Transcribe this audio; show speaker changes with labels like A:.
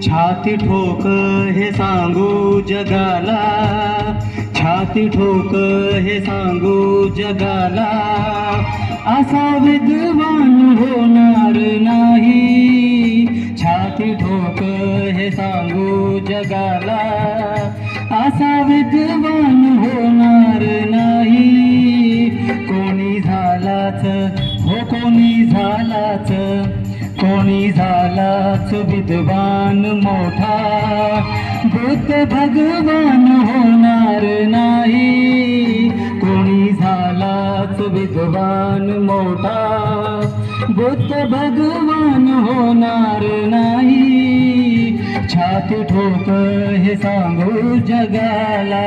A: छाती ठोक हे सांगू जगाला, छाती ठोक हे सांगू जगाला, असा विद्वान होणार नाही। छाती ठोक हे सांगू जगाला, असा विद्वान होणार नाही। कोणी झालाच हो कोणी झालाच, कोणी झालाच विद्वान मोठा, बुद्ध भगवान होणार नाही। कोणी झालाच विद्वान मोठा, बुद्ध भगवान होणार नाही। छाती ठोक हे सांगू जगाला।